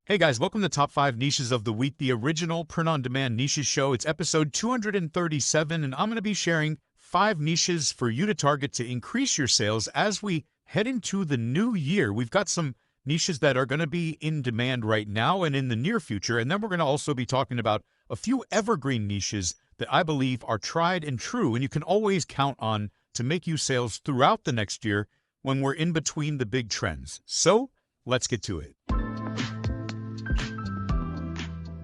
Hey guys, welcome to Top 5 Niches of the Week, the original print-on-demand niches show. It's episode 237, and I'm going to be sharing 5 niches for you to target to increase your sales as we head into the new year. We've got some niches that are going to be in demand right now and in the near future, and then we're going to also be talking about a few evergreen niches that I believe are tried and true, and you can always count on to make you sales throughout the next year when we're in between the big trends. So, let's get to it.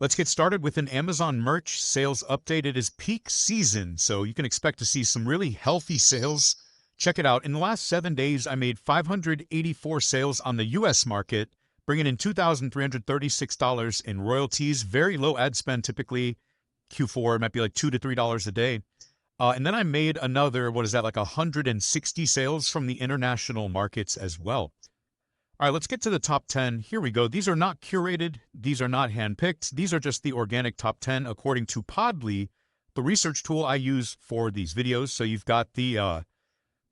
Let's get started with an Amazon merch sales update. It is peak season, so you can expect to see some really healthy sales. Check it out. In the last 7 days, I made 584 sales on the U.S. market, bringing in $2,336 in royalties. Very low ad spend, typically Q4 might be like $2 to $3 a day. And then I made another, like 160 sales from the international markets as well. All right, let's get to the top 10. Here we go. These are not curated. These are not handpicked. These are just the organic top 10 according to Podly, the research tool I use for these videos. So you've got the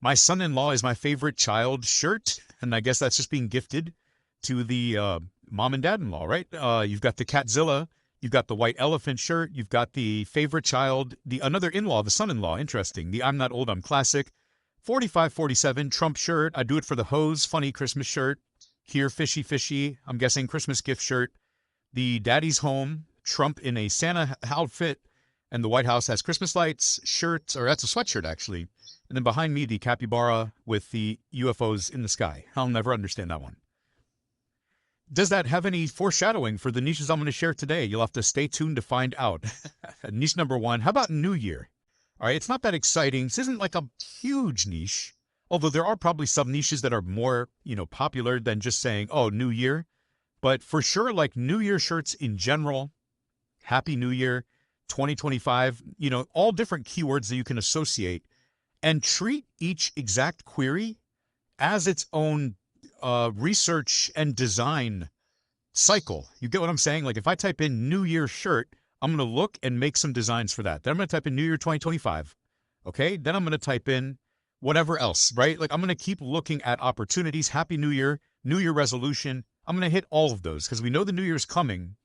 My Son-in-Law is My Favorite Child shirt, and I guess that's just being gifted to the mom and dad-in-law, right? You've got the Catzilla. You've got the White Elephant shirt. You've got the Favorite Child, another in-law, the son-in-law. Interesting. The I'm Not Old, I'm Classic. 4547 Trump shirt. I Do It for the Hose. Funny Christmas shirt. Here, Fishy Fishy, I'm guessing Christmas gift shirt. The Daddy's Home, Trump in a Santa outfit, and the White House has Christmas lights, shirts, or that's a sweatshirt actually. And then behind me, the capybara with the UFOs in the sky. I'll never understand that one. Does that have any foreshadowing for the niches I'm going to share today? You'll have to stay tuned to find out. Niche number 1, how about New Year? All right, it's not that exciting. This isn't like a huge niche. Although there are probably some niches that are more, popular than just saying, oh, New Year. But for sure, like New Year shirts in general, Happy New Year, 2025, all different keywords that you can associate and treat each exact query as its own research and design cycle. You get what I'm saying? Like if I type in New Year shirt, I'm going to look and make some designs for that. Then I'm going to type in New Year 2025. Okay, then I'm going to type in whatever else, right? Like I'm going to keep looking at opportunities, Happy New Year resolution. I'm going to hit all of those because we know the New Year's coming.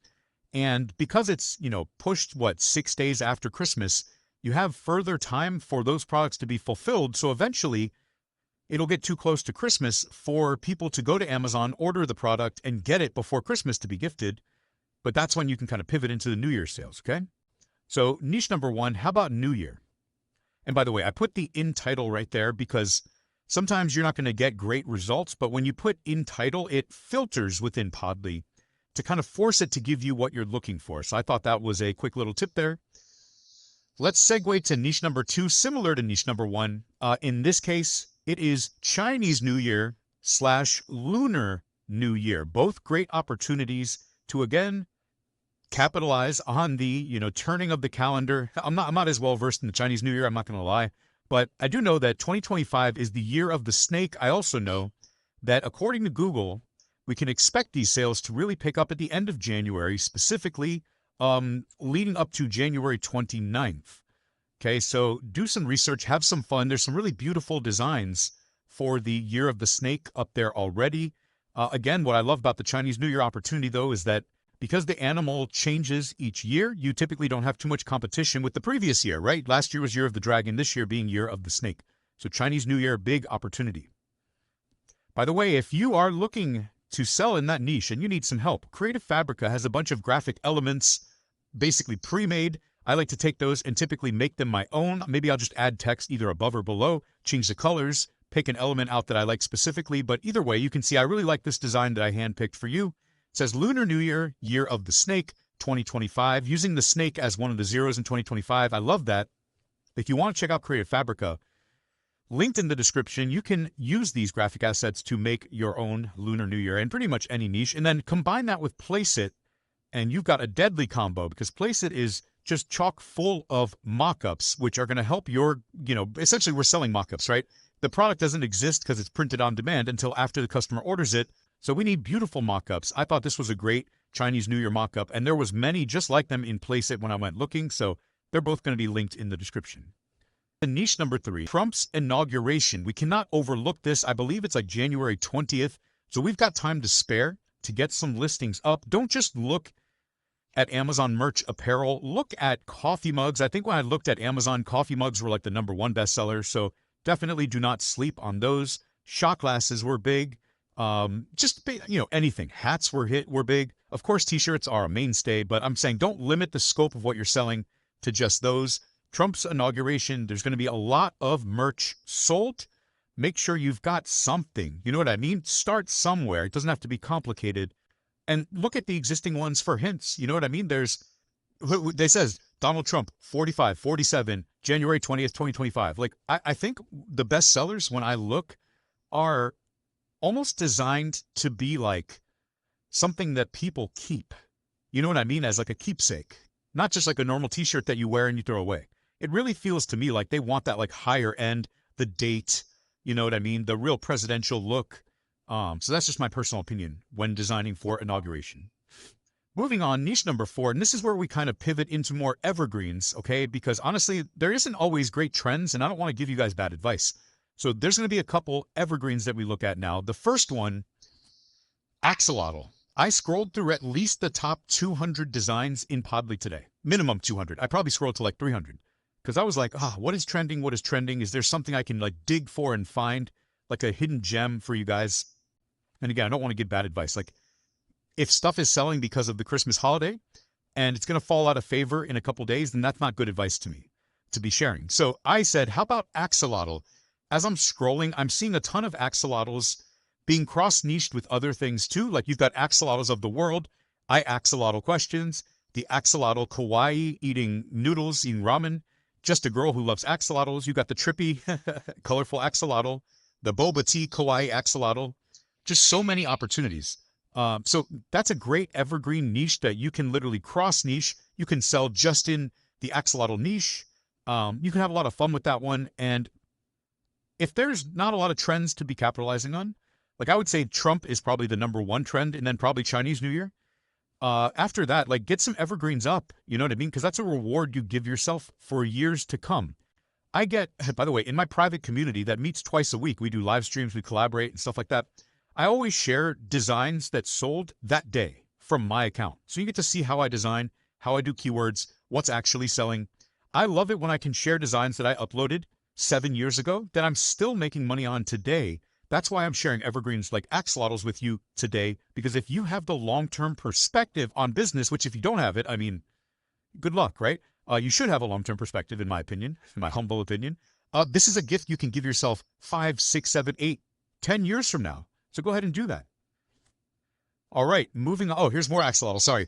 And because it's, pushed, 6 days after Christmas, you have further time for those products to be fulfilled. So eventually it'll get too close to Christmas for people to go to Amazon, order the product and get it before Christmas to be gifted. But that's when you can kind of pivot into the New Year's sales. Okay. So niche number 1, how about New Year? And by the way, I put the in title right there because sometimes you're not going to get great results, but when you put in title, it filters within Podly to kind of force it to give you what you're looking for. So I thought that was a quick little tip there. Let's segue to niche number 2, similar to niche number 1. In this case, it is Chinese New Year / Lunar New Year. Both great opportunities to, again, capitalize on the, turning of the calendar. I'm not as well versed in the Chinese New Year, I'm not going to lie, but I do know that 2025 is the year of the snake. I also know that according to Google, we can expect these sales to really pick up at the end of January, specifically leading up to January 29th. Okay, so do some research, have some fun. There's some really beautiful designs for the year of the snake up there already. Again, what I love about the Chinese New Year opportunity, though, is that because the animal changes each year, you typically don't have too much competition with the previous year, right? Last year was Year of the Dragon, this year being Year of the Snake. So Chinese New Year, big opportunity. By the way, if you are looking to sell in that niche and you need some help, Creative Fabrica has a bunch of graphic elements, basically pre-made. I like to take those and typically make them my own. Maybe I'll just add text either above or below, change the colors, pick an element out that I like specifically. But either way, you can see I really like this design that I handpicked for you. It says Lunar New Year, Year of the Snake, 2025, using the snake as one of the zeros in 2025. I love that. If you want to check out Creative Fabrica, linked in the description, you can use these graphic assets to make your own Lunar New Year in pretty much any niche, and then combine that with Placeit, and you've got a deadly combo because Placeit is just chock full of mockups, which are going to help your, essentially we're selling mockups, right? The product doesn't exist because it's printed on demand until after the customer orders it. So we need beautiful mock-ups. I thought this was a great Chinese New Year mock-up, and there was many just like them in Placeit when I went looking, so they're both going to be linked in the description. Niche number 3, Trump's inauguration. We cannot overlook this. I believe it's like January 20th, so we've got time to spare to get some listings up. Don't just look at Amazon merch apparel. Look at coffee mugs. I think when I looked at Amazon, coffee mugs were like the #1 bestseller. So definitely do not sleep on those. Shot glasses were big. Anything. Hats were big. Of course, t-shirts are a mainstay, but I'm saying don't limit the scope of what you're selling to just those. Trump's inauguration, there's going to be a lot of merch sold. Make sure you've got something. You know what I mean? Start somewhere. It doesn't have to be complicated. And look at the existing ones for hints. You know what I mean? They says Donald Trump, 45, 47, January 20th, 2025. Like, I think the best sellers, when I look, are almost designed to be like something that people keep. You know what I mean? As like a keepsake. Not just like a normal t-shirt that you wear and you throw away. It really feels to me like they want that like higher end, the date, you know what I mean? The real presidential look. So that's just my personal opinion when designing for inauguration. Moving on, niche number 4, and this is where we kind of pivot into more evergreens, okay? Because honestly, there isn't always great trends, and I don't want to give you guys bad advice. So there's going to be a couple evergreens that we look at now. The first one, axolotl. I scrolled through at least the top 200 designs in Podly today. Minimum 200. I probably scrolled to like 300. Because I was like, what is trending? What is trending? Is there something I can like dig for and find? Like a hidden gem for you guys? And again, I don't want to give bad advice. Like, if stuff is selling because of the Christmas holiday and it's going to fall out of favor in a couple days, then that's not good advice to me to be sharing. So I said, how about axolotl? As I'm scrolling, I'm seeing a ton of axolotls being cross-niched with other things too. Like you've got axolotls of the world, I axolotl questions, the axolotl kawaii eating noodles, eating ramen, just a girl who loves axolotls. You got the trippy, colorful axolotl, the boba tea kawaii axolotl. Just so many opportunities. So that's a great evergreen niche that you can literally cross niche. You can sell just in the axolotl niche. You can have a lot of fun with that one. And if there's not a lot of trends to be capitalizing on, like I would say Trump is probably the #1 trend, and then probably Chinese New Year. After that, like get some evergreens up. You know what I mean? Because that's a reward you give yourself for years to come. I get, by the way, in my private community that meets twice a week, we do live streams, we collaborate and stuff like that. I always share designs that sold that day from my account. So you get to see how I design, how I do keywords, what's actually selling. I love it when I can share designs that I uploaded 7 years ago that I'm still making money on today. That's why I'm sharing evergreens like axolotls with you today, because if you have the long-term perspective on business, which if you don't have it, I mean, good luck, right? You should have a long-term perspective, in my opinion, in my humble opinion. This is a gift you can give yourself 5, 6, 7, 8, 10 years from now. So go ahead and do that. All right, moving on. Oh, here's more axolotl. Sorry.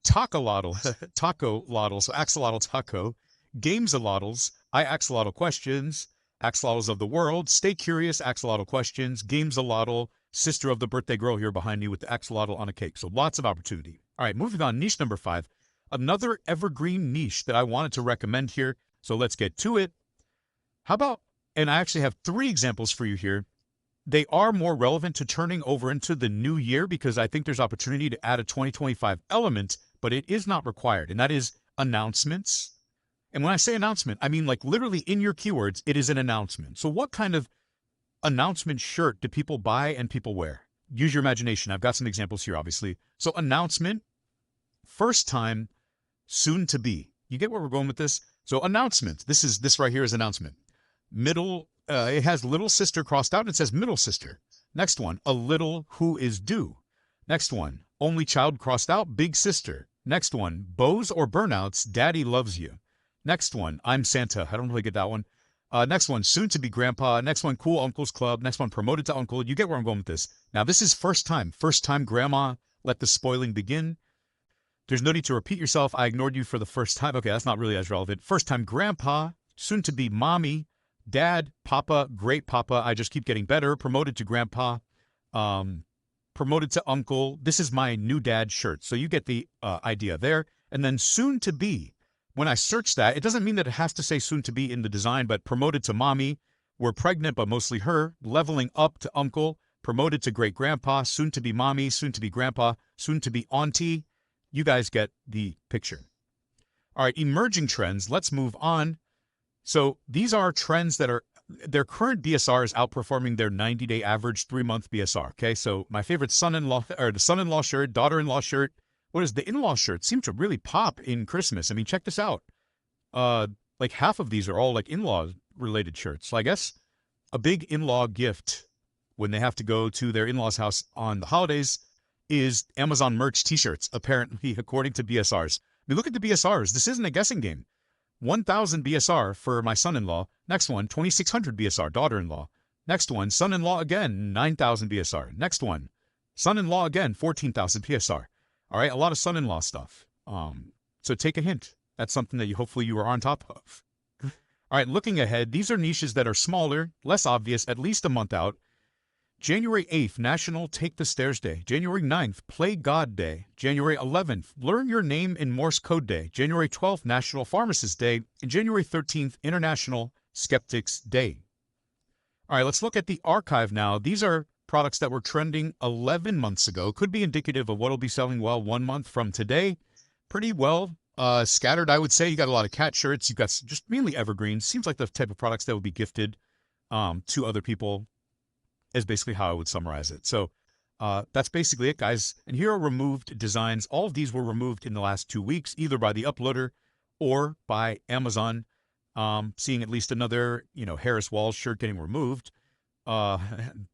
Tacolotl. Tacolotl. So axolotl taco. Gamesolotls. I axolotl questions. Axolotls of the world. Stay curious. Axolotl questions. Gamesolotl. Sister of the birthday girl here behind me with the axolotl on a cake. So lots of opportunity. All right, moving on. Niche number 5. Another evergreen niche that I wanted to recommend here. So let's get to it. How about, and I actually have 3 examples for you here. They are more relevant to turning over into the new year because I think there's opportunity to add a 2025 element, but it is not required, and that is announcements. And when I say announcement, I mean like literally in your keywords, it is an announcement. So what kind of announcement shirt do people buy and people wear? Use your imagination. I've got some examples here, obviously. So announcement, first time, soon to be. You get where we're going with this? So announcement. This right here is announcement. Middle. It has little sister crossed out and it says middle sister. Next one, a little who is due. Next one, only child crossed out, big sister. Next one, bows or burnouts, daddy loves you. Next one, I'm Santa. I don't really get that one. Next one, soon to be grandpa. Next one, cool uncle's club. Next one, promoted to uncle. You get where I'm going with this. Now this is first time grandma. Let the spoiling begin. There's no need to repeat yourself. I ignored you for the first time. Okay, that's not really as relevant. First time grandpa, soon to be mommy. Dad, papa, great papa, I just keep getting better, promoted to grandpa, promoted to uncle. This is my new dad shirt. So you get the idea there. And then soon to be. When I search that, it doesn't mean that it has to say soon to be in the design, but promoted to mommy, we're pregnant, but mostly her, leveling up to uncle, promoted to great grandpa, soon to be mommy, soon to be grandpa, soon to be auntie. You guys get the picture. All right, emerging trends. Let's move on. So these are trends that are their current BSR is outperforming their 90-day average 3-month BSR. Okay, so my favorite son-in-law, or the son-in-law shirt, daughter-in-law shirt. What is the in-law shirt? Seem to really pop in Christmas. I mean, check this out. Like half of these are all like in-law related shirts. So I guess a big in-law gift when they have to go to their in-law's house on the holidays is Amazon merch t-shirts, apparently, according to BSRs. I mean, look at the BSRs. This isn't a guessing game. 1,000 BSR for my son-in-law. Next one, 2,600 BSR, daughter-in-law. Next one, son-in-law again, 9,000 BSR. Next one, son-in-law again, 14,000 BSR. All right, a lot of son-in-law stuff. So take a hint. That's something that hopefully you are on top of. All right, looking ahead, these are niches that are smaller, less obvious, at least a month out. January 8th, National Take the Stairs Day. January 9th, Play God Day. January 11th, Learn Your Name in Morse Code Day. January 12th, National Pharmacist Day. And January 13th, International Skeptics Day. All right, let's look at the archive now. These are products that were trending 11 months ago. Could be indicative of what will be selling well 1 month from today. Pretty well scattered, I would say. You got a lot of cat shirts. You've got just mainly evergreens. Seems like the type of products that would be gifted to other people is basically how I would summarize it. So that's basically it, guys. And here are removed designs. All of these were removed in the last 2 weeks, either by the uploader or by Amazon. Seeing at least another, Harris Walls shirt getting removed.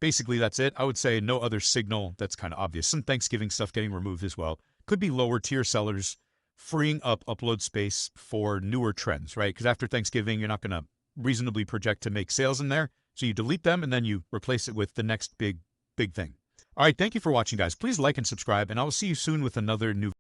Basically, that's it. I would say no other signal that's kind of obvious. Some Thanksgiving stuff getting removed as well. Could be lower tier sellers freeing up upload space for newer trends, right? Because after Thanksgiving, you're not going to reasonably project to make sales in there. So you delete them and then you replace it with the next big thing. All right, thank you for watching, guys. Please like and subscribe, and I will see you soon with another new